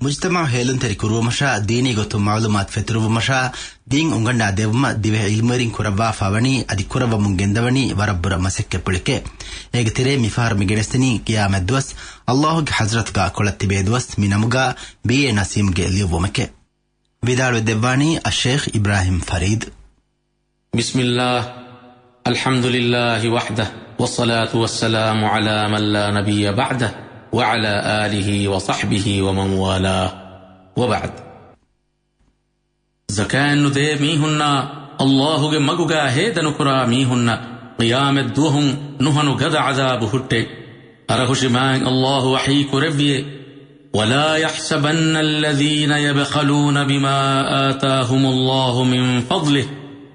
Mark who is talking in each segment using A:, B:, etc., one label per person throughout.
A: mujtama helun teri kurumasha dini gotu malumat fetrumasha din unganda devma dive ilmerin kurava favani adi kurava mungendavani warabbura masekke pulike ege tere mifar migenestani qiyamad dos allah ge hazrat ga kolatti bedwas minamuga be nasim ge liwomake vidal devani al-sheikh ibrahim farid
B: bismillah alhamdulillah wahdah wassalatu wassalamu ala man la nabiyya ba'dah وعلى آله وصحبه ومن والاه وبعد زكان ذي ميهن الله مغغا هيدن كرا ميهن قيام الدوهم نهن غد عذاب هټه ارهش ما الله وحي كربيه ولا يحسبن الذين يبخلون بما آتاهم الله من فضله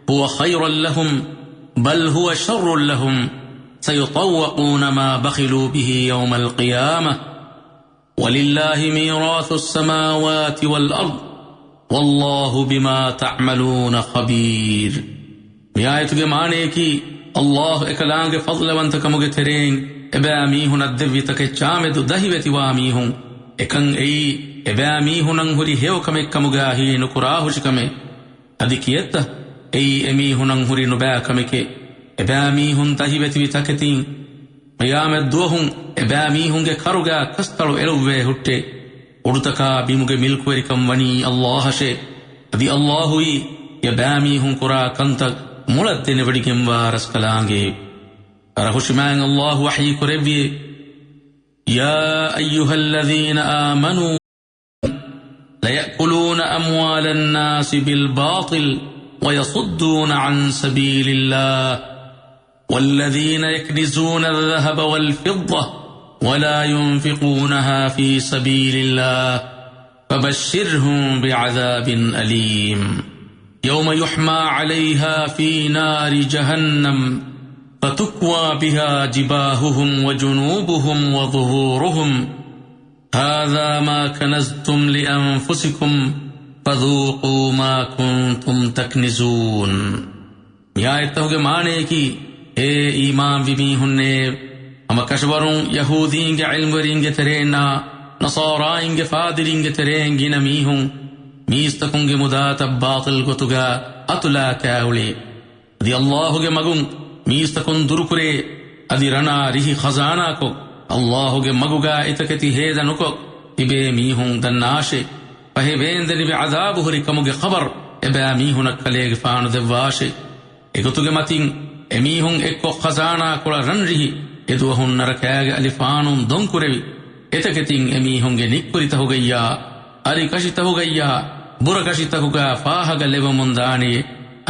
B: هو خير لهم بل هو شر لهم سيطوقون ما بخلوا به يوم القيامة ولله ميراث السماوات والأرض والله بما تعملون خبير بآية معنی کی اللہ اکلانگ فضل وانتکمگ ترین ابامی ہن الدوی تک چامد دہیوتی وامی ہوں اکن ای ابامی ہنن ہری ہیو کمگا ہی نکراہش کمے ادکیت ای امی ہنن ہری نبا کمکے ابامی ہن تہیوتی تکتین قیامت دوہن ابامی ہنگے کھرگا کستر ایلوے ہٹے اڑتکا بیمگے ملکوریکم ونی اللہ شے ادی اللہ ہوئی ابامی ہن قرآ کنتک ملد نبڑکم وارس کلانگے رہشمان اللہ وحی کربیے یا ایہا الذین آمنوا ليأكلون أموال الناس بالباطل ويصدون عن سبيل الله والذين يكنزون الذهب والفضة ولا ينفقونها في سبيل الله فبشرهم بعذاب أليم يوم يحمى عليها في نار جهنم فتكوى بها جباههم وجنوبهم وظهورهم هذا ما كنزتم لأنفسكم فذوقوا ما كنتم تكنزون يا معنی کی اے ایمان بھی ہننے ہم کشوروں یہودین کے علم ورین کے ترینا نصارائیں کے فادرین کے ترین گی نمی ہوں میستکوں کے مدات باطل کو تگا اتلا کاولی دی اللہ کے مگن میستکن درکرے ادی رنا رہی خزانہ کو اللہ کے مگوگا اتکتی ہیدنکو ابے میہوں دناشے پہے بیندنی بے عذاب ہری کمگے خبر ابے میہوں نکلے گفان دواشے اگتوگے متین امیہوں ایکو خزانہ کڑا رن رہی ادوہن نرکیگ علیفانوں دن کروی اتکتین امیہوں گے نکریتا ہو گیا اری کشتا ہو گیا برا کشتا ہو گیا فاہگ لیو مندانے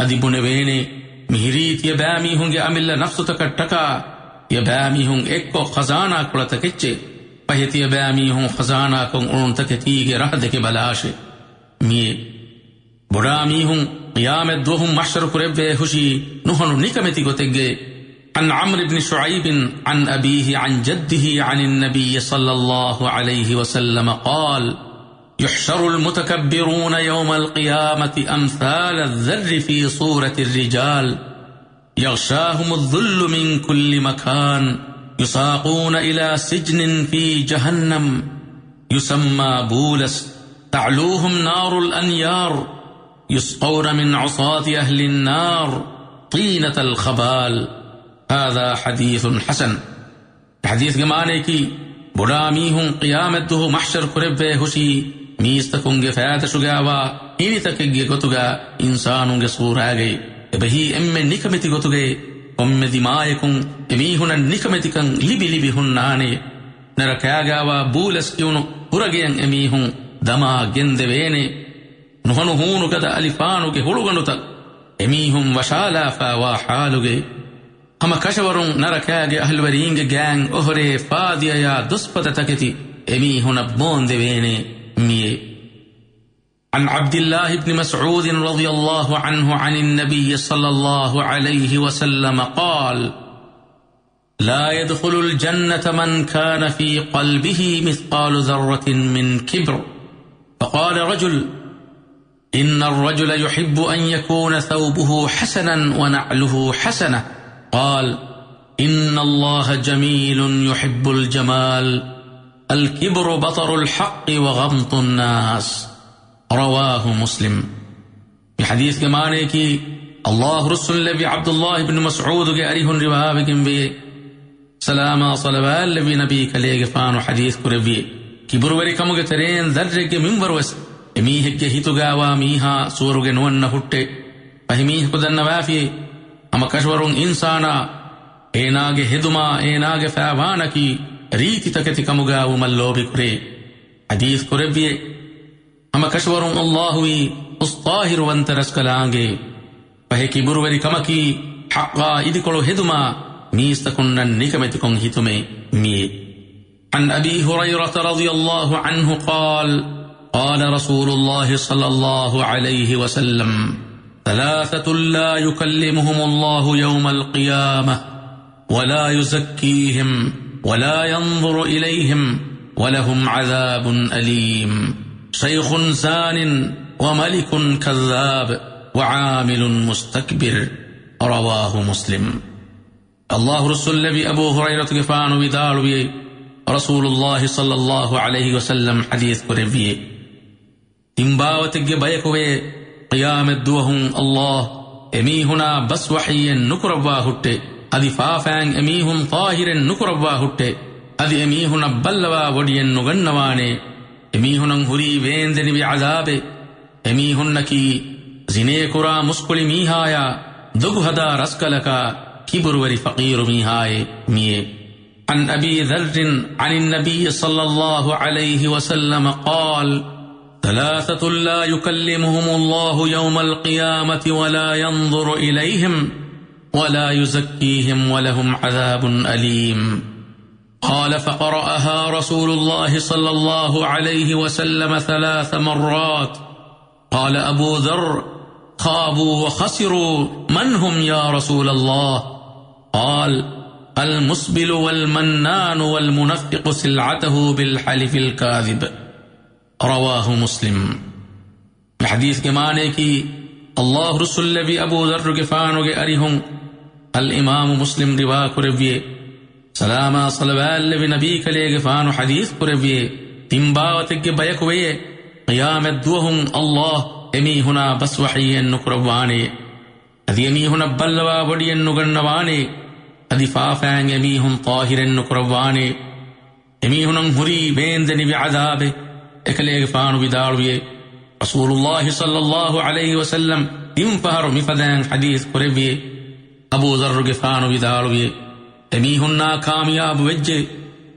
B: ادی بنوینے مہریت یہ بیامیہوں گے امل نفس تکٹکا یہ بیامیہوں ایکو خزانہ کڑا تکچے پہتی یہ بیامیہوں خزانہ کن ان تکتیگ رہ دے کے بلاشے میے بڑامیہوں قیامت دوہم محشر قربے خوشی نحن نکمتی کو تگے عن عمرو بن شعيب عن أبيه عن جده عن النبي صلى الله عليه وسلم قال يحشر المتكبرون يوم القيامة أمثال الذر في صورة الرجال يغشاهم الذل من كل مكان يساقون إلى سجن في جهنم يسمى بولس تعلوهم نار الأنيار يسقون من عصاة أهل النار طينة الخبال هذا حديث حسن حدیث کے معنی کی بڑامی ہوں قیامت دو محشر قربے خوشی میستکوں گے فیات شگاوا ہینی تکگے گتگا انسانوں گے سور آگئے بہی امی نکمتی گتگے ام دمائکوں امیہن نکمتی کن لبی لبی ہن نانے نرکاگاوا بولس کیونو پرگین امیہن دما گندوینے نہنو ہونو کدا علیفانو کے ہلوگنو تک امیہن وشالا فاوا حالو گے ہم کشوروں نرکاگے اہلورینگ گینگ اہرے فادیا یا دسپت تکتی امیہن ابون دوینے میے عن عبد الله بن مسعود رضي الله عنه عن النبي صلى الله عليه وسلم قال لا يدخل الجنة من كان في قلبه مثقال ذرة من كبر فقال رجل إن الرجل يحب أن يكون ثوبه حسنا ونعله حسنة قال إن الله جميل يحب الجمال الكبر بطر الحق وغمط الناس رواه مسلم. حديث كمانه کی الله رسول لبي عبد الله بن مسعود کے اريهن روابكم بي سلاما صلوات لبي نبي كليگ فانو حديث كربي كبر وري كمگه ترين درجه کے منبر وس ميهك کے ہتوگاوا ميها سورگه نون ہٹے پہمی کدن وافي اما کشورون انسانا ایناگه ہدما ایناگه فاوانا کی ریتی تکتی کمگاو ملوبی کرے حدیث کربی اما کشورون اللہوی اسطاہر وانترس کلانگے پہے کی بروری کمکی حقا ادکلو ہدما میستکنن نکمتکن ہتمے می. عن ابی ہریرہ رضی اللہ عنہ قال قال رسول اللہ صلی اللہ علیہ وسلم ثلاثة لا يكلمهم الله يوم القيامة ولا يزكيهم ولا ينظر إليهم ولهم عذاب أليم شيخ زان وملك كذاب وعامل مستكبر رواه مسلم. الله رسول لبي أبو هريرة كفان ودال بي رسول الله صلى الله عليه وسلم حديث كربي تنباوتك بيكوه قيام الدوهم الله اميهنا بس وحي نكربا هٹے ادي فافان اميهم طاهر نكربا هٹے ادي اميهنا بلوا ودين نغنوانے اميهنا هري ويندني بعذاب اميهنكي زنے کرا مسکل میہایا دگہدا رسکلکا کبرور فقیر میہائے میے. عن ابي ذر عن النبي صلى الله عليه وسلم قال ثلاثة لا يكلمهم الله يوم القيامة ولا ينظر إليهم ولا يزكيهم ولهم عذاب أليم. قال فقرأها رسول الله صلى الله عليه وسلم 3 مرات. قال أبو ذر خابوا وخسروا من هم يا رسول الله؟ قال المسبل والمنان والمنفق سلعته بالحلف الكاذب رواه مسلم. حدیث کے معنی کی اللہ رسول لبی ابو ذر کے فانو کے ارہم الامام مسلم روا کربیے سلاما صلوات لبی نبی کلے کے فانو حدیث کربیے تنباوتک کے بیکوئے قیامت دوہم اللہ امی ہنا بس وحیین نکروانے ادی امی ہنا بلوا وڈین نگنوانے ادی فافین امی ہن طاہرین نکروانے امی ہنن ہری بیندنی بعذابے اکلے فانو بدارویے رسول اللہ صلی اللہ علیہ وسلم تم فہر مفدین حدیث قربیے ابو ذر گفانو بدارویے امی ہننا کامیاب وجے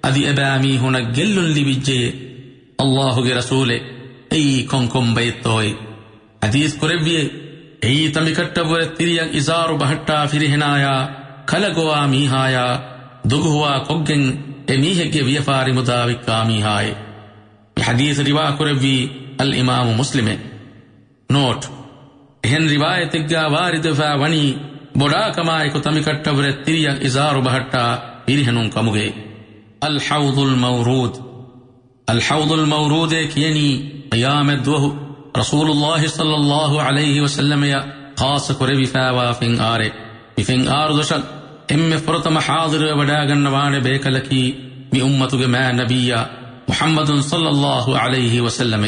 B: ادی ابامی ہننا گلن لی وجے اللہ کے رسول ای کم بیتوئے حدیث قربیے ای تمی کٹبور تیریاں ازارو بہٹا فرہنایا کھلگوا میہایا دگہوا کگن امیہ کے ویفاری مداوک کامیہائے. حدیث روا کربی الامام مسلم. نوٹ ہن روایت گا وارد فاونی بڑا کمائے کو تمی کٹبر تیریاں ازارو بہٹا فرہنوں کمگے. الحوض المورود. الحوض المورود کینی قیامت دوہ رسول اللہ صلی اللہ علیہ وسلم یا خاص کربی فاوا فن آرے فن آر دوشل ام فرتم حاضر وڈاگن نوانے بیکلکی می امتو گے میں نبیہ محمد صلی اللہ علیہ وسلم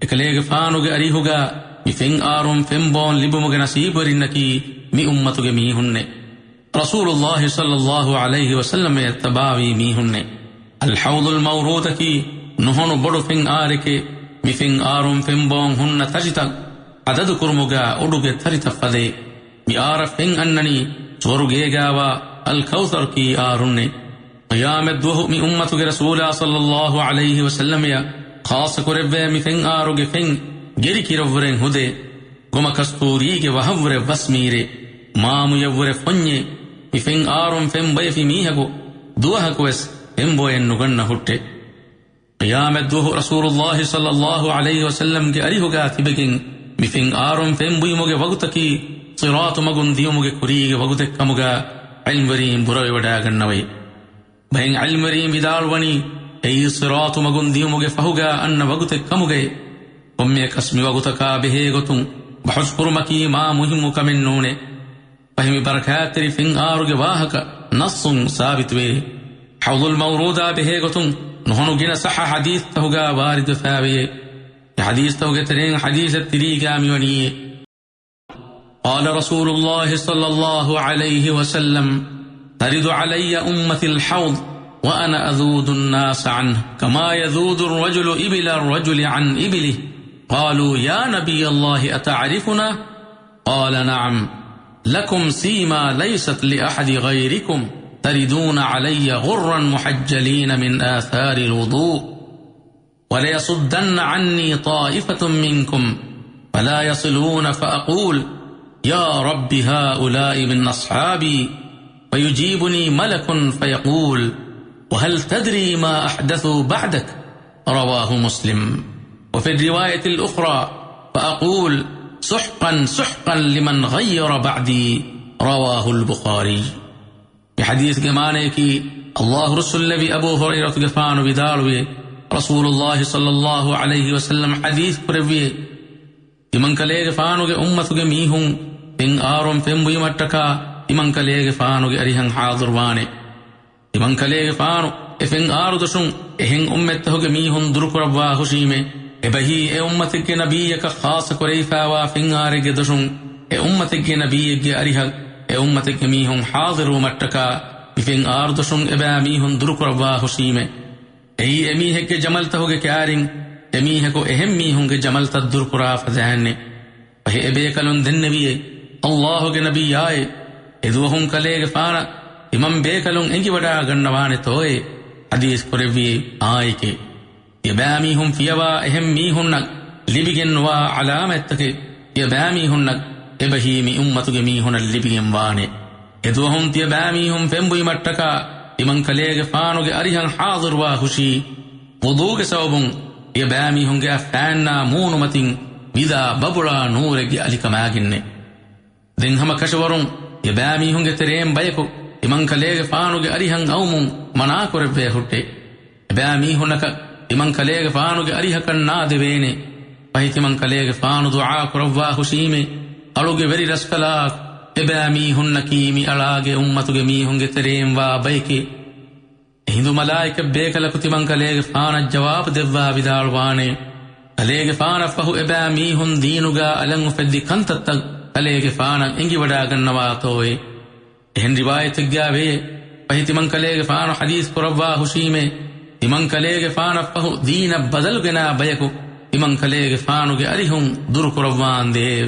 B: اکلیگ فانو گے اری ہوگا می فن آرم فن بون لبم گے نصیب ورنکی می امتو گے می ہننے رسول اللہ صلی اللہ علیہ وسلم اتباوی می ہننے. الحوض المورود کی نہنو بڑو فن آرے کے می فن آرم فن بون ہن تجتا عدد کرمگا اڑوگے تھریتا فدے می آر فن اننی سورگے گاوا الکوثر کی آرنے. قیامت دوہ می امتو کے رسولہ صلی اللہ علیہ وسلم یا خاص کربے می فن آرو گے فن گری کی روریں ہدے گم کستوری کے وحور وسمیرے مام یور فنیے می فن آرم فن بیفی میہگو دوہ کوس فن بوین نگن ہٹے. قیامت دوہ رسول اللہ صلی اللہ علیہ وسلم کے اری ہوگا تبگن می فن آرم فن بوی مگے وقت کی صراط مگن دیو مگے کری گے وقت کمگا علم وریم بروی وڈاگن نوی بہن علم ریم بدار ونی ای صراط مگن دیو مگے فہوگا ان وقت کمگے امی قسمی وقت کا بہے گتن بحث کرمکی ما مہم کمن نونے فہمی برکات تری فن آرگ واہک نص ثابت وے. حوض المورودا بہے گتن نهنو جنا صح حديث تهجا وارد ثابي حديث تهجا ترين حديث التريقا ميوني قال رسول الله صلى الله عليه وسلم ترد علي أمة الحوض وأنا أذود الناس عنه كما يذود الرجل إبل الرجل عن إبله قالوا يا نبي الله أتعرفنا قال نعم لكم سيما ليست لأحد غيركم تردون علي غرا محجلين من آثار الوضوء وليصدن عني طائفة منكم فلا يصلون فأقول يا رب هؤلاء من أصحابي فيجيبني ملك فيقول وهل تدري ما أحدثوا بعدك رواه مسلم وفي الرواية الأخرى فأقول سحقا سحقا لمن غير بعدي رواه البخاري بحديث جمانه کی الله رسول نبی ابو هريرة گفانو بدالوی رسول الله صلى الله عليه وسلم حديث پروی इमं कलेगे फानुगे उम्मतुगे मीहुं पिंग आरों पेंबुई मट्टका इमं कलेगे फानुगे अरिहं हादुरवाने इमं कलेगे फानु एफिंग आरु दशुं एहिं उम्मतहुगे मीहुं दुरुकुरवा हुशीमे एबही ए उम्मतिगे नबीयका खास कुरैफावा फिंग आरेगे दशुं ए उम्मतिगे नबीयगे अरिहग ए उम्मतिगे मीहुं हादिरु मट्टका बिफिंग आरु दशुं एबा मीहुं दुरुकुरवा हुशीमे एही एमीहेगे जमलतहुगे क्यारिंग एमीहे को एहम मीहुंगे जमल तद्दुर कुरा फजहने वही एबे कलुन दिन नबीए अल्लाह के नबी आए इदुहुं कलेगे फाना इमम बे कलुन इंगी वडा गन्नवाने तोए हदीस कुरेवी आए के ये बैमीहुं फियवा एहम मीहुन्नक लिबिगिन वा अलामत के ये बैमीहुन्नक एबही मी उम्मतुगे मीहुन लिबिगिन वाने इदुहुं ते बैमीहुं फेंबुई मट्टका इमं कलेगे फानुगे अरिहं हाज़िर वा खुशी वुदू के सबबुं ये बैमी होंगे फैन्ना मून मतिंग विदा बबुड़ा नूरे की अलिकमागिन्ने दिन हम कशवरुं ये बैमी होंगे तेरेम बैको इमं कलेगे फानुगे अरिहं औमुं मना कुरबे हुट्टे बैमी होनक इमं कलेगे फानुगे अरिहकन ना देवेने वही तिमं कलेगे फानु दुआ कुरवा खुशीमे अड़ुगे वेरी रसकला ए बैमी हुन्नकी मी अड़ागे उम्मतुगे मी होंगे तेरेम वा बैके हिंदू मलाइक बेकल कुतिमं कलेगे फान जवाब देवा विदालवाने कलेगे फान फहु एबा मीहुं दीनुगा अलंग फद्दी कंतत कलेगे फान इंगी वडा गन्नवा तोए एहन रिवायत ग्यावे वही तिमं कलेगे फान हदीस कुरवा हुशीमे तिमं कलेगे फान फहु दीन बदल गना बयको तिमं कलेगे फानुगे अरिहुं दुर कुरवान देव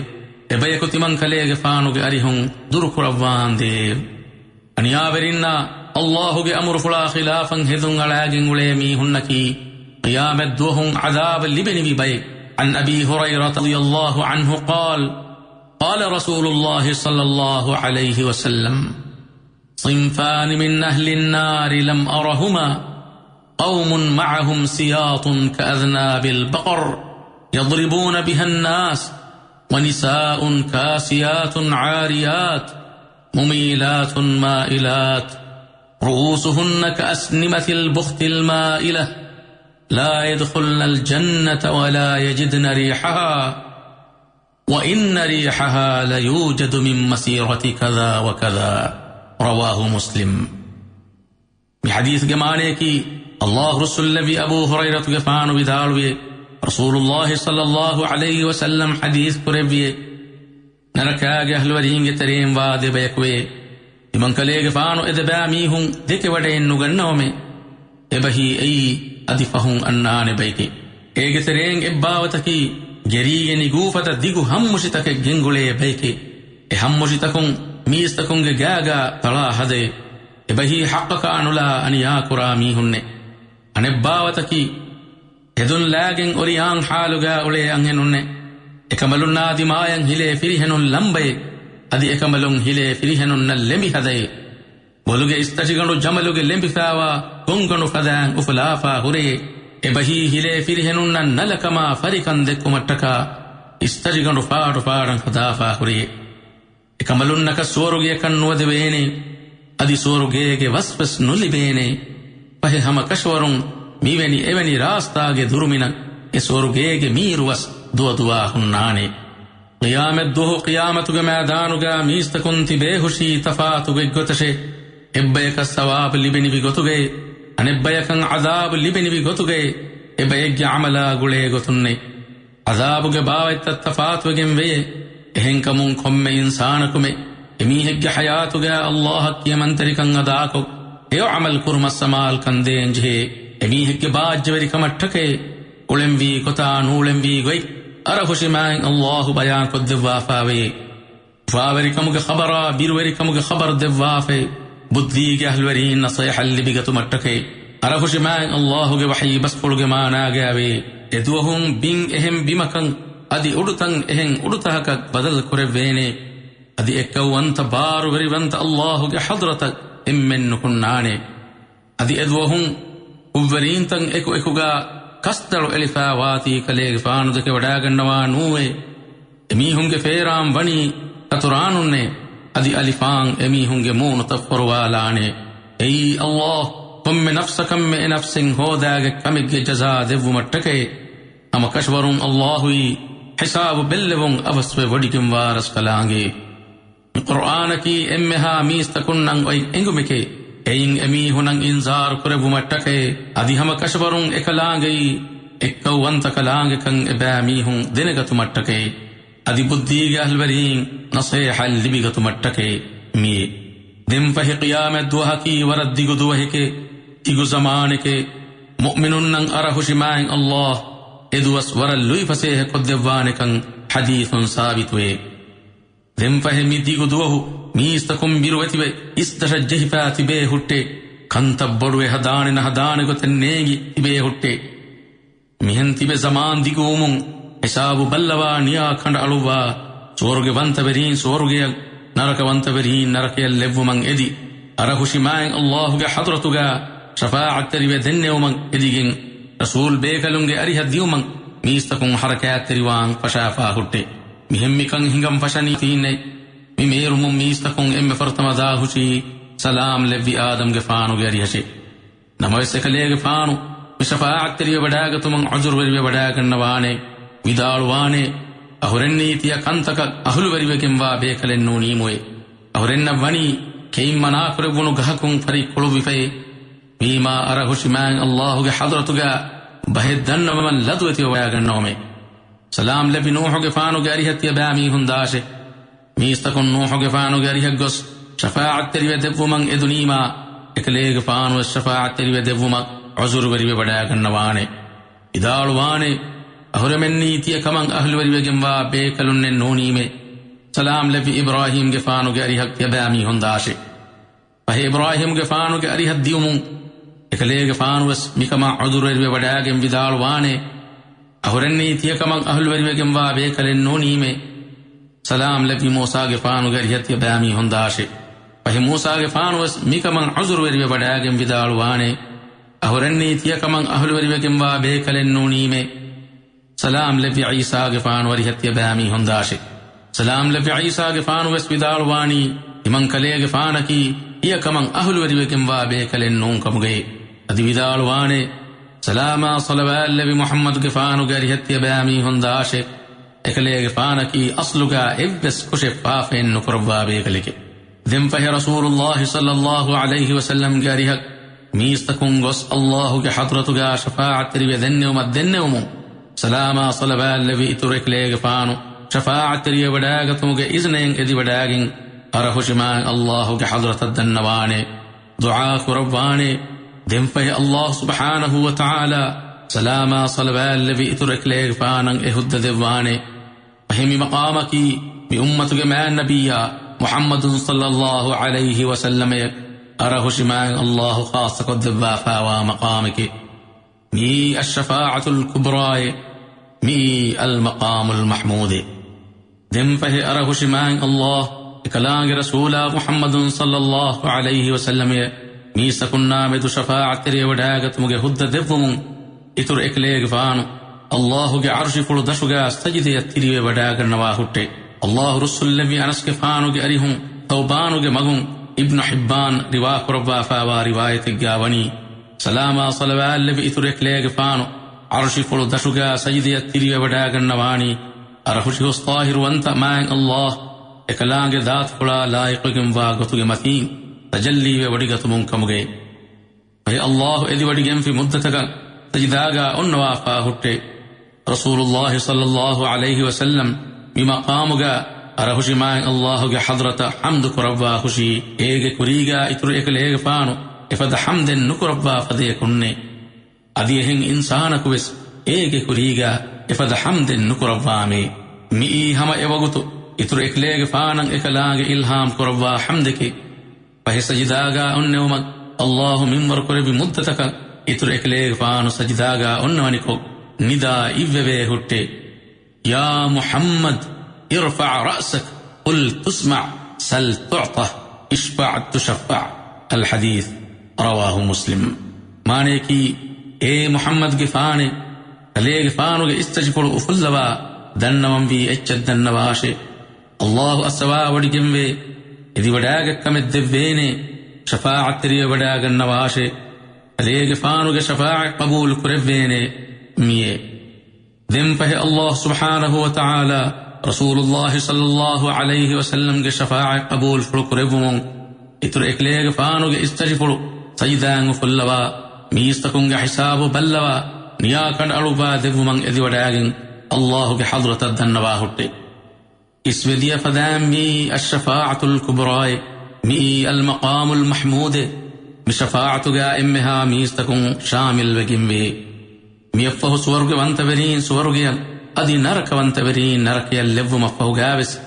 B: ए बयको तिमं कलेगे फानुगे अरिहुं दुर कुरवान देव अनियावरिन्ना الله के अमर फुला खिलाफं हिदुं अलागिं उलेमी हुन्नकी क़ियामत दुहुं अज़ाब लिबनि बिबै अन अबी हुरैरा रज़ियल्लाहु अन्हु قال رسول الله صلى الله عليه وسلم صنفان من أهل النار لم أرهما قوم معهم سياط كأذناب البقر يضربون بها الناس ونساء كاسيات عاريات مميلات مائلات رؤوسهن كأسنمة البخت المائلة لا يدخلن الجنة ولا يجدن ريحها وإن ريحها ليوجد من مسيرة كذا وكذا رواه مسلم بحديث جمانه की الله رسول नबी अबू हुरैरा गफान विदालवे रसूल الله صلى الله عليه وسلم حديث कुरेविए नरकागे हलवरिंगे तरीम वादे बैकवे इमं कलेगे फानो एदबा मीहुं देके वडे नुगन्नोमे एबही एई अदिफहुं अन्नाने बैके एगे तेरेंग एब्बावतकी गेरीगे निगूफत दिगु हममुशितके गिंगुले बैके ए हममुशितकुं मीस्तकुंगे गागा तला हदे एबही हक्का अनुला अनिया कुरा मीहुन्ने अनेब्बावतकी एदुन लागिं ओरियां हालुगा उले अंगेनुन्ने एकमलुन्ना दिमायं हिले फिरिहनुन लंबे अदि एकमलुं हिले फिरिहनुन नल्लेमि हदे बोलुगे इस्तजिगनु जमलुगे लेंबिफावा गुंगनु फदां उफलाफा हुरे एबही हिले फिरिहनुन नलकमा फरिकन देकुमट्टका इस्तजिगनु फाडु फाडं फदाफा हुरे एकमलुन नक सोरुगे कन्नुवदवेने अदि सोरुगेगे वस्वस नुलिबेने पहे हम कशवरुं मीवेनि एवेनि रास्तागे दुरुमिन ए सोरुगेगे मीरुवस दुआ हुन्नाने क़ियामत दुहु क़ियामतुगे मैदानुगा मीस्तकुंति बेहुशी तफातुगे गोतशे एब्बेक सवाब लिबिनि बिगोतुगे ಅನೆಬ್ಬಯಕಂ ಅದಾಬ್ ಲಿಬೆನಿವಿ ಗೊತುಗೆ ಎಬಯಗ್ಗೆ ಅಮಲ ಗುಳೆ ಗೊತುನ್ನೆ ಅದಾಬುಗೆ ಬಾವೆತ್ತ ಫಾತ್ವಗೆಂ ವೆಯೆ ಎಹೆಂಕಮುಂ ಕೊಮ್ಮೆ ಇನ್ಸಾನಕುಮೆ ಎಮೀಹೆಗ್ಗೆ ಹಯಾತುಗೆ ಅಲ್ಲಾಹಕ್ಕಿಯ ಮಂತರಿಕಂ ಅದಾಕೊ ಎಯೋ ಅಮಲ್ ಕುರ್ಮಸ್ಸಮಾಲ್ ಕಂದೇಂಜೆ ಎಮೀಹೆಗ್ಗೆ ಬಾಜ್ಯವರಿ ಕಮಟ್ಟಕೆ ಉಳೆಂವಿ ಕೊತಾ ನೂಳೆಂವಿ ಗೊಯ್ ಅರಹುಶಿಮಾಯ್ ಅಲ್ಲಾಹು ಬಯಾನ್ ಕೊದ್ದೆವ್ವಾಫಾವೆ ಫಾವರಿಕಮುಗೆ ಖಬರ ಬಿರುವರಿಕಮುಗೆ ಖಬರ್ ದೆವ್ವಾಫೆ ಬುದ್ಧಿಗೆ ಅಹ್ಲ್ವರೀನ್ ನಸೈಹಲ್ಲಿಬಿಗತು ಮಟ್ಟಕೆ ಅರಹುಶಿಮಾಯ್ ಅಲ್ಲಾಹುಗೆ ವಹಿ ಬಸ್ಕೊಳುಗೆ ಮಾನಾಗಾವೆ ಎದುವಹುಂ ಬಿಂಗ್ ಎಹೆಂ ಬಿಮಕಂ ಅದಿ ಉಡುತಂ ಎಹೆಂ ಉಡುತಹಕ ಬದಲ್ ಕುರೆವೇನೆ ಅದಿ ಎಕ್ಕವಂತ ಬಾರು ವರಿವಂತ ಅಲ್ಲಾಹುಗೆ ಹದ್ರತ ಎಮ್ಮೆನ್ನು ಕುಣ್ಣಾಣೆ ಅದಿ ಎದುವಹುಂ ಉವ್ವರೀಂತಂ ಎಕು ಎಕುಗ ಕಸ್ತಳು ಎಲಿಫಾ ವಾತಿ ಕಲೆಗೆ ಫಾನುದಕ್ಕೆ ವಡಾಗಣ್ಣವಾ ನೂವೆ ಎಮೀಹುಂಗೆ ಫೇರಾಂ ವಣಿ ಕತುರಾನುನ್ನೆ ಅದಿ ಅಲಿಫಾಂ ಎಮೀಹುಂಗೆ ಮೂನು ತಫ್ಫರುವಾಲಾಣೆ ಎಯ್ ಅಲ್ಲಾಹ್ ಕೊಮ್ಮೆ ನಫ್ಸ ಕಮ್ಮೆ ನಫ್ಸಿಂಗ್ ಹೋದಾಗ ಕಮಿಗೆ ಜಜಾ ದೆವ್ವು ಮಟ್ಟಕೆ ನಮ ಕಶ್ವರುಂ ಅಲ್ಲಾಹುಯಿ ಹಿಸಾಬು ಬೆಲ್ಲೆವುಂ ಅವಸ್ವೆ ವಡಿಕಿಂ ವಾರಸ್ ಕಲಾಂಗೆ ಕುರ್ಆನಕಿ ಎಮ್ಮೆಹಾ ಮೀಸ್ತಕುನ್ನಂ ವೈ ಎಂಗುಮಿಕೆ ಎಯಿಂ ಎಮೀಹುನಂ ಇನ್ಜಾರ್ ಕುರೆವು ಮಟ್ಟಕೆ ಅದಿ ಹಮ ಕಶ್ವರುಂ ಎಕಲಾಂಗೈ ಎಕ್ಕವಂತ ಕಲಾಂಗೆ ಕಂ ಎಬಾಮೀಹುಂ ದಿನಗತು ಮಟ್ಟಕೆ ಅದಿ ಬುದ್ಧಿಗೆ ಅಹ್ಲ್ವರೀಂ ನಸೇಹಲ್ ಲಿಬಿಗತು ಮಟ್ಟಕೆ ಮೀ ದಿಂ ಫಹಿ ಕಿಯಾಮತ್ ವಹಕಿ ವರದ್ದಿಗು ದುವಹಿಕೆ ಇಗು ಜಮಾನಿಕೆ ಮುಅ್ಮಿನುನ್ನಂ ಅರಹುಶಿಮಾಯ್ ಅಲ್ಲಾಹ್ ಎದುವಸ್ ವರಲ್ಲುಯ್ ಫಸೇಹ ಕೊದ್ದೆವ್ವಾನಿಕಂ ಹದೀಸುನ್ ಸಾಬಿತುವೆ ದಿಂ ಫಹಿ ಮಿದಿಗು ದುವಹು ಮೀಸ್ತಕುಂ ಬಿರುವತಿವೆ ಇಸ್ತಶ ಜಹಿಫಾ ತಿಬೇ ಹುಟ್ಟೆ ಕಂತಬ್ಬೊಡುವೆ ಹದಾಣಿನ ಹದಾಣಿ ಗೊತ್ತೆನ್ನೇಗಿ ತಿಬೇ ಹುಟ್ಟೆ ಮಿಹಂತಿಬೆ ಜಮಾನ್ ದಿಗೂಮುಂ ಹಿಸಾಬು ಬಲ್ಲವಾ ನಿಯಾ ಖಂಡ ಅಳುವಾ ಸೋರುಗೆ ವಂತವೆರೀನ್ ಸೋರುಗೆಯ ನರಕವಂತವೆರೀನ್ ನರಕೆಯಲ್ಲೆವ್ವುಮಂ ಎದಿ ಅರಹುಶಿಮಾಯ್ ಅಲ್ಲಾಹುಗೆ ಹದ್ರತುಗ ಶಫಾಅತ್ ತೆರಿವೆ ದೆನ್ನೆವುಮಂ ಎದಿಗಿಂ ರಸೂಲ್ ಬೇಕಲುಂಗೆ ಅರಿಹದ್ದಿಯುಮಂ ಮೀಸ್ತಕುಂ ಹರಕಾತ್ ತೆರಿವಾಂ ಫಶಾಫಾ ಹುಟ್ಟೆ ಮಿಹೆಮ್ಮಿಕಂ ಹಿಂಗಂ ಫಶನಿ ತೀನ್ನೆ ಮಿಮೇರುಮುಂ ಮೀಸ್ತಕುಂ ಎಮ್ಮೆ ಫರ್ತಮದಾ ಹುಶಿ ಸಲಾಂ ಲೆವ್ವಿ ಆದಮ್ಗೆ ಫಾನುಗೆ ಅರಿಹಶೆ ನಮವೆಸ್ಸೆ ಕಲೆಗೆ ಫಾನು ಮಿಶಫಾಅತ್ ತೆರಿವೆ ಬಡಾಗತುಮಂ ಅಜುರ್ವರಿವೆ ಬಡಾಗಣ್ಣವಾಣೆ ವಿದಾಳುವಾಣೆ ಅಹುರೆನ್ನೀತಿಯ ಕಂತಕ ಅಹುಲುವರಿವೆಗೆಂಬ ಬೇಕಲೆನ್ನೂ ನೀಮುವೆ ಅಹುರೆನ್ನ ವಣಿ ಕೇಯಿಮ್ಮನಾಕುರೆವುನು ಗಹಕುಂ ಫರಿ ಕೊಳುವಿಫೆ ಮೀಮಾ ಅರಹುಶಿಮಾಯ್ ಅಲ್ಲಾಹುಗೆ ಹದ್ರತುಗ ಬಹೆದ್ದನ್ನವಮನ್ ಲದುವತಿಯ ವಯಾಗಣ್ಣವಮೆ ಸಲಾಂ ಲಬಿ ನೂಹುಗೆ ಫಾನುಗೆ ಅರಿಹತ್ಯ ಬ್ಯಾಮೀ ಹುಂದಾಶೆ ಮೀಸ್ತಕುನ್ ನೂಹುಗೆ ಫಾನುಗೆ ಅರಿಹಗ್ಗೊಸ್ ಶಫಾಅತ್ ತೆರಿವೆ ದೆವ್ವುಮಂ ಎದು ನೀಮಾ ಎಕಲೇಗೆ ಫಾನು ಶಫಾಅತ್ ತೆರಿವೆ ದೆವ್ವುಮಂ ಅಜುರುವರಿವೆ ಬಡಾಗಣ್ಣವಾಣೆ ಇದಾಳುವಾಣೆ ಅಹುರಮೆನ್ನೀತಿಯ ಕಮಂ ಅಹ್ಲುವರಿವೆಗೆಂಬ ಬೇಕಲುನ್ನೆನ್ನೂ ನೀಮೆ ಸಲಾಂ ಲಬಿ ಇಬ್ರಾಹಿಂಗೆ ಫಾನುಗೆ ಅರಿಹತ್ಯ ಬ್ಯಾಮೀ ಹುಂದಾಶೆ ಫಹೆ ಇಬ್ರಾಹಿಂಗೆ ಫಾನುಗೆ ಅರಿಹದ್ದಿಯುಮುಂ ಎಕಲೇಗೆ ಫಾನುವಸ್ ಮಿಕಮ ಅಜುರುವರಿವೆ ಬಡಾಗೆಂ ವಿದಾಳುವಾಣೆ ಅಹುರನ್ನೀತಿಯ ಕಮಂ ಅಹ್ಲುವರಿವೆಗೆಂಬ ಬೇಕಲೆನ್ನೂ ನೀಮೆ ಸಲಾಂ ಲಬಿ ಮೂಸಾಗೆ ಫಾನುಗೆ ಅರಿಹತ್ಯ ಬ್ಯಾಮೀ ಹುಂದಾಶೆ ಫಹೆ ಮೂಸಾಗೆ ಫಾನುವಸ್ ಮಿಕಮಂ ಅಜುರುವರಿವೆ ಬಡಾಗೆಂ ವಿದಾಳುವಾಣೆ ಅಹುರನ್ನೀತಿಯ ಕಮಂ ಅಹ್ಲುವರಿವೆಗೆಂಬ ಬೇಕಲೆನ್ನೂ ನೀಮೆ ಸಲಾಂ ಲಬಿ ಈಸಾಗೆ ಫಾನುವರಿಹತ್ಯ ಬ್ಯಾಮೀ ಹುಂದಾಶೆ ಸಲಾಂ ಲಬಿ ಈಸಾಗೆ ಫಾನುವಸ್ ವಿದಾಳುವಾಣಿ ಇಮಂ ಕಲೆಗೆ ಫಾನಕಿ ಇಯ ಕಮಂ ಅಹ್ಲುವರಿವೆಗೆಂಬ ಬೇಕಲೆನ್ನೂ ಕಮುಗೆ ಅದಿ ವಿದಾಳುವಾಣೆ ಸಲಾಮ ಸಲವಾಲ್ ಲಬಿ ಮುಹಮ್ಮದ್ಗೆ ಫಾನುಗೆ ಅರಿಹತ್ಯ ಬ್ಯಾಮೀ ಹುಂದಾಶೆ ಎಕಲೆಗೆ ಫಾನಕಿ ಅಸ್ಲುಗ ಎವ್ವೆಸ್ ಕುಶೆ ಫಾಫೆನ್ನು ಕುರವ್ವಾ ಬೇಕಲಿಗೆ ದಿಂ ಫಹೆ ರಸೂಲುಲ್ಲಾಹಿ ಸಲ್ಲಲ್ಲಾಹು ಅಲೈಹಿ ವಸಲ್ಲಂಗೆ ಅರಿಹಕ್ ಮೀಸ್ತಕುಂಗೊಸ್ ಅಲ್ಲಾಹುಗೆ ಹದ್ರತುಗ ಶಫಾಅತ್ ತೆರಿವೆ ದೆನ್ನೆವುಮು ಸಲಾಮ ಸಲವಾಲ್ ಲಬಿ ಇತುರೆಕ್ಲೇಗೆ ಫಾನು ಶಫಾಅತ್ ತೆರಿವೆ ಬಡಾಗತುಗೆ ಇಜ್ನೆಂ ಎದಿ ಬಡಾಗಿಂ ಅರಹುಶಿಮಾಯ್ ಅಲ್ಲಾಹುಗೆ ಹದ್ರತದ್ದನ್ನವಾಣೆ ದುಆ ಕುರವ್ವಾಣೆ ದಿಂ ಫಹೆ ಅಲ್ಲಾಹ್ ಸುಬ್ಹಾನಹು ವ ತಆಲಾ ಸಲಾಮ ಸಲವಾಲ್ ಲಬಿ ಇತುರೆಕ್ಲೇಗೆ ಫಾನಂ ಎಹುದ್ದ ದೆವ್ವಾಣೆ ಫಹಿಮಿ ಮಕಾಮಕಿ ಮಿ ಉಮ್ಮತುಗೆ ಮ್ಯಾನ್ ನಬಿಯ ಮುಹಮ್ಮದುನ್ ಸಲ್ಲಲ್ಲಾಹು ಅಲೈಹಿ ವಸಲ್ಲಮೆ ಅರಹುಶಿಮಾಯ್ ಅಲ್ಲಾಹು ಖಾಸ ಕೊದ್ದೆವ್ವಾ ಫಾವಾ ಮಕಾಮಕಿ ಮೀ ಅಶ್ಶಫಾಅತುಲ್ ಕುಬ್ರಾಯ್ ಮೀ ಅಲ್ ಮಕಾಮುಲ್ ಮಹಮೂದೆ ದಿಂ ಫಹೆ ಅರಹುಶಿಮಾಯ್ ಅಲ್ಲಾಹ್ ಕಲಾಂಗೆ ರಸೂಲ ಮುಹಮ್ಮದುನ್ ಸಲ್ಲಲ್ಲಾಹು ಅಲೈಹಿ ವಸಲ್ಲಮೆ ಮೀಸಕುನ್ನಾಮೆದು ಶಫಾಅತ್ ತೆರಿವೆ ಬಡಾಗತುಗೆ ಹುದ್ದ ದೆವ್ವುಮುಂ ಇತುರು ಎಕಲೇಗೆ ಫಾನು ಅಲ್ಲಾಹುಗೆ ಅರ್ಶಿಫುಳು ದಶುಗ ಸಜಿದೆಯ ತಿರಿವೆ ಬಡಾಗಣ್ಣವಾ ಹುಟ್ಟೆ ಅಲ್ಲಾಹು ರುಸುಲ್ಲವಿ ಅನಸ್ಗೆ ಫಾನುಗೆ ಅರಿಹುಂ ತೌಬಾನುಗೆ ಮಗುಂ ಇಬ್ನು ಹಿಬ್ಬಾನ್ ರಿವಾ ಕುರವ್ವಾ ಫಾವಾ ರಿವಾಯತಿಗ್ಗಾವಣಿ ಸಲಾಮ ಸಲವಾಲ್ ಲಬಿ ಇತುರು ಎಕಲೇಗೆ ಫಾನು ಅರ್ಶಿಫುಳು ದಶುಗ ಸಜಿದೆಯ ತಿರಿವೆ ಬಡಾಗಣ್ಣವಾಣಿ ಅರಹುಶಿಹುಸ್ ತಾಹಿರುವಂತ ಮಾಯಂ ಅಲ್ಲಾಹ್ ಎಕಲಾಂಗೆ ದಾತ್ ಕುಳ ಲಾಯಿಕುಗೆಂವಾ ಗೊತುಗೆ ಮತೀನ್ ತಜಲ್ಲೀವೆ ಒಡಿಗತು ಮುಂಕಮುಗೆ ay Allah edi wadigen fi muddataka sajdaga onwa fa hutte rasulullah sallallahu alayhi wasallam mi maqamuga arahushima Allahuge hadrata hamdu kurabba hushi ege kuriga ituru ekelege faanu ifada hamden nukurabba fade kunne adihen insana kuwes ege kuriga ifada hamden nukurabba me mi hama ewagutu ituru ekelege faanan ekalaage ilham kurabba hamdeke pahe sajdaga onnewma Allah minwar kore bi muddataka ituru ekelege faanu sajdaga onnawaniko nida ivve hutte ya Muhammad ارفع رأسك قل تسمع سل تعطى اشفع تشفع الحديث رواه مسلم مانيكي اي محمد غفاني تلي غفانو استجفر افلوا دنوم بي اچدنواشي الله اسوا وديگمبي ادي وداگ كمدبيني شفاعت تري وداگنواشي تلي غفانو شفاعت قبول كربيني مي ذم فه الله سبحانه وتعالى رسول الله صلى الله عليه وسلم کے شفاعت قبول فرقربون اتر اکلیگ فانو کے استجفرو سجدان فلوا میستکن کے حساب بلوا نیاکن عربا دبومن ادی وڈاگن اللہ کے حضرت الدنوا ہوتے اس ودی فدام می الشفاعت الكبرى می المقام المحمود بشفاعت گا امها میستکن شامل وگم وی میفہ سورگ وانتبرین سورگیل ادي نركوانتبرين نركياللو مفهوغاوس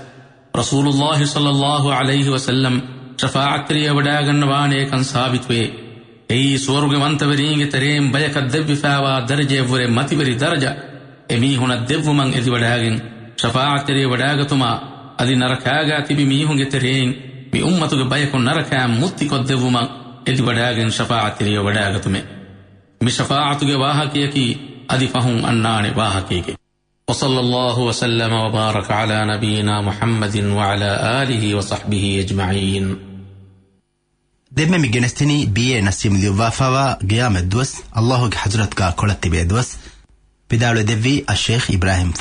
B: رسول الله صلى الله عليه وسلم شفاعت ريا وداغنواني كان ثابتوي اي سورغوانتبرين تريم بيك الدب فاوا درجه ور متبري درجه امي هنا الدب من ادي وداغن شفاعت ريا وداغتما ادي نركاغا تبي مي هونغ ترين مي امتو بيك نركا متيكو الدب من ادي وداغن شفاعت ريا وداغتمي مي شفاعت واهكيكي ادي فهم اناني واهكيكي وصلى الله وسلم وبارك على نبينا محمد وعلى آله وصحبه أجمعين. دم
A: مجنستني بيه نسيم الوفاوا قيام الدوس الله حضرتك كلت بيدوس بدال دبي الشيخ إبراهيم